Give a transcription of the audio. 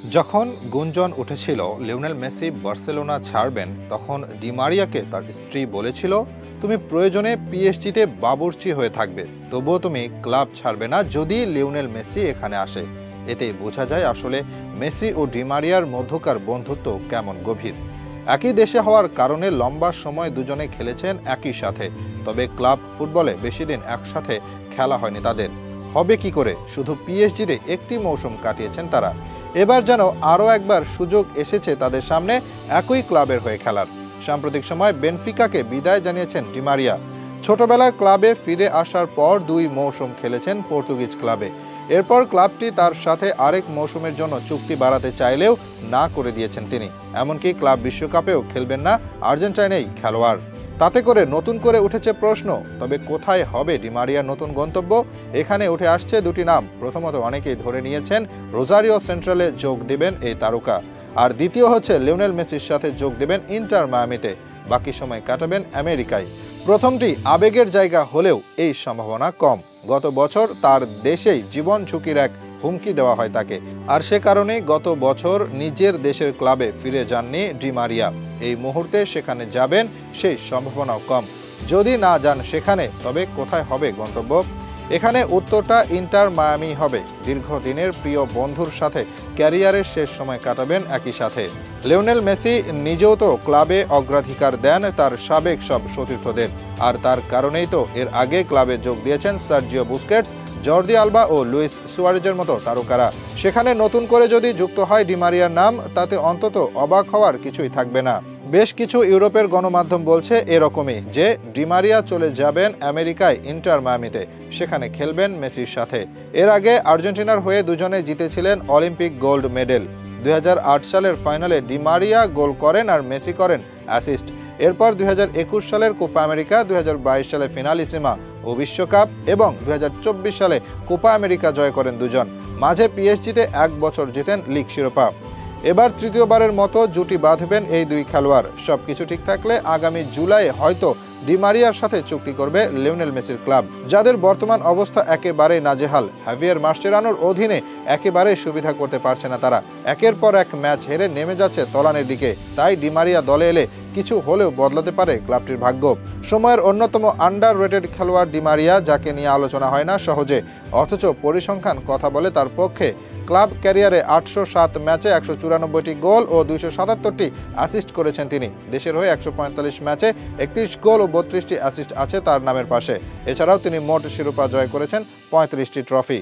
যখন গুঞ্জন উঠেছিল লিওনেল মেসি বার্সেলোনা ছাড়বেন, তখন ডি মারিয়াকে তার স্ত্রী বলেছিল, তুমি প্রয়োজনে পিএসজিতে বাবুর্চি হয়ে থাকবে, তবুও তুমি ক্লাব ছাড়বে না যদি লিওনেল মেসি এখানে আসে। এতে বোঝা যায় আসলে মেসি ও ডি মারিয়ার মধ্যকার বন্ধুত্ব কেমন গভীর। একই দেশে হওয়ার কারণে লম্বা সময় দুজনে খেলেছেন একই সাথে, তবে ক্লাব ফুটবলে বেশি দিন একসাথে খেলা হয়নি তাদের। হবে কি করে, শুধু পিএসজিতে একটি মৌসুম কাটিয়েছেন তারা। এবার যেন আরও একবার সুযোগ এসেছে তাদের সামনে একই ক্লাবের হয়ে খেলার। সাম্প্রতিক সময় বেনফিকাকে বিদায় জানিয়েছেন ডি মারিয়া। ছোটবেলার ক্লাবে ফিরে আসার পর 2 মৌসুম খেলেছেন পর্তুগিজ ক্লাবে। এরপর ক্লাবটি তার সাথে আরেক মৌসুমের জন্য চুক্তি বাড়াতে চাইলেও না করে দিয়েছেন তিনি। এমনকি ক্লাব বিশ্বকাপেও খেলবেন না আর্জেন্টিনাই খেলোয়াড়। তাতে করে নতুন করে উঠেছে প্রশ্ন, তবে কোথায় হবে ডি মারিয়ার নতুন গন্তব্য? এখানে উঠে আসছে দুটি নাম। প্রথমত, অনেকেই ধরে নিয়েছেন রোজারিও সেন্ট্রালে যোগ দেবেন এই তারকা, আর দ্বিতীয় হচ্ছে লিওনেল মেসির সাথে যোগ দেবেন ইন্টার মায়ামিতে, বাকি সময় কাটাবেন আমেরিকায়। প্রথমটি আবেগের জায়গা হলেও এই সম্ভাবনা কম। গত বছর তার দেশেই জীবন ঝুঁকির এক হুমকি দেওয়া হয় তাকে, আর সে কারণে গত বছর নিজের দেশের ক্লাবে ফিরে যাননি ডি মারিয়া। এই মুহূর্তে সেখানে যাবেন সেই সম্ভাবনাও কম। যদি না যান সেখানে, তবে কোথায় হবে গন্তব্য? এখানে উত্তরটা ইন্টার মায়ামি হবে। দীর্ঘদিনের প্রিয় বন্ধুর সাথে ক্যারিয়ারের শেষ সময় কাটাবেন একই সাথে। লিওনেল মেসি নিজেও তো ক্লাবে অগ্রাধিকার দেন তার সাবেক সব সতীর্থদের, আর তার কারণেই তো এর আগে ক্লাবে যোগ দিয়েছেন সার্জিও বুস্কেটস, জর্দি আলবা ও লুইস সুয়ারেজের মতো তারকারা। সেখানে নতুন করে যদি যুক্ত হয় ডি মারিয়ার নাম, তাতে অন্তত অবাক হওয়ার কিছুই থাকবে না। বেশ কিছু ইউরোপের গণমাধ্যম বলছে এরকমই, যে ডি মারিয়া চলে যাবেন আমেরিকায় ইন্টার মায়ামিতে, সেখানে খেলবেন মেসির সাথে। এর আগে আর্জেন্টিনার হয়ে দুজনে জিতেছিলেন অলিম্পিক গোল্ড মেডেল। 2008 সালের ফাইনালে ডি মারিয়া গোল করেন আর মেসি করেন অ্যাসিস্ট। এরপর 2021 সালের কোপা আমেরিকা, 2022 সালে ফিনালিসিমা ও বিশ্বকাপ এবং 2024 সালে কোপা আমেরিকা জয় করেন দুজন। মাঝে পিএসজিতে 1 বছর জিতেন লিগ শিরোপা। এবার তৃতীয়বারের মতো জুটি বাঁধবেন এই দুই খেলোয়াড়। সবকিছু ঠিক থাকলে আগামী জুলাইয়ে হয়তো ডি মারিয়ার সাথে চুক্তি করবে লিওনেল মেসির ক্লাব, যাদের বর্তমান অবস্থা একেবারে নাজেহাল। হাভিয়ার মাস্টেরানোর অধীনে একেবারে সুবিধা করতে পারছে না তারা। একের পর এক ম্যাচ হেরে নেমে যাচ্ছে তলানের দিকে। তাই ডি মারিয়া দলে এলে কিছু হলেও বদলাতে পারে ক্লাবটির ভাগ্য। সময়ের অন্যতম আন্ডার রেটেড খেলোয়াড় ডি মারিয়া, যাকে নিয়ে আলোচনা হয় না সহজে, অথচ পরিসংখ্যান কথা বলে তার পক্ষে। ক্লাব ক্যারিয়ারে 807 ম্যাচে 194টি গোল ও 277টি অ্যাসিস্ট করেছেন তিনি। দেশের হয়ে 145 ম্যাচে 31 গোল ও 32টি অ্যাসিস্ট আছে তার নামের পাশে। এছাড়াও তিনি মোট শিরোপা জয় করেছেন 35টি ট্রফি।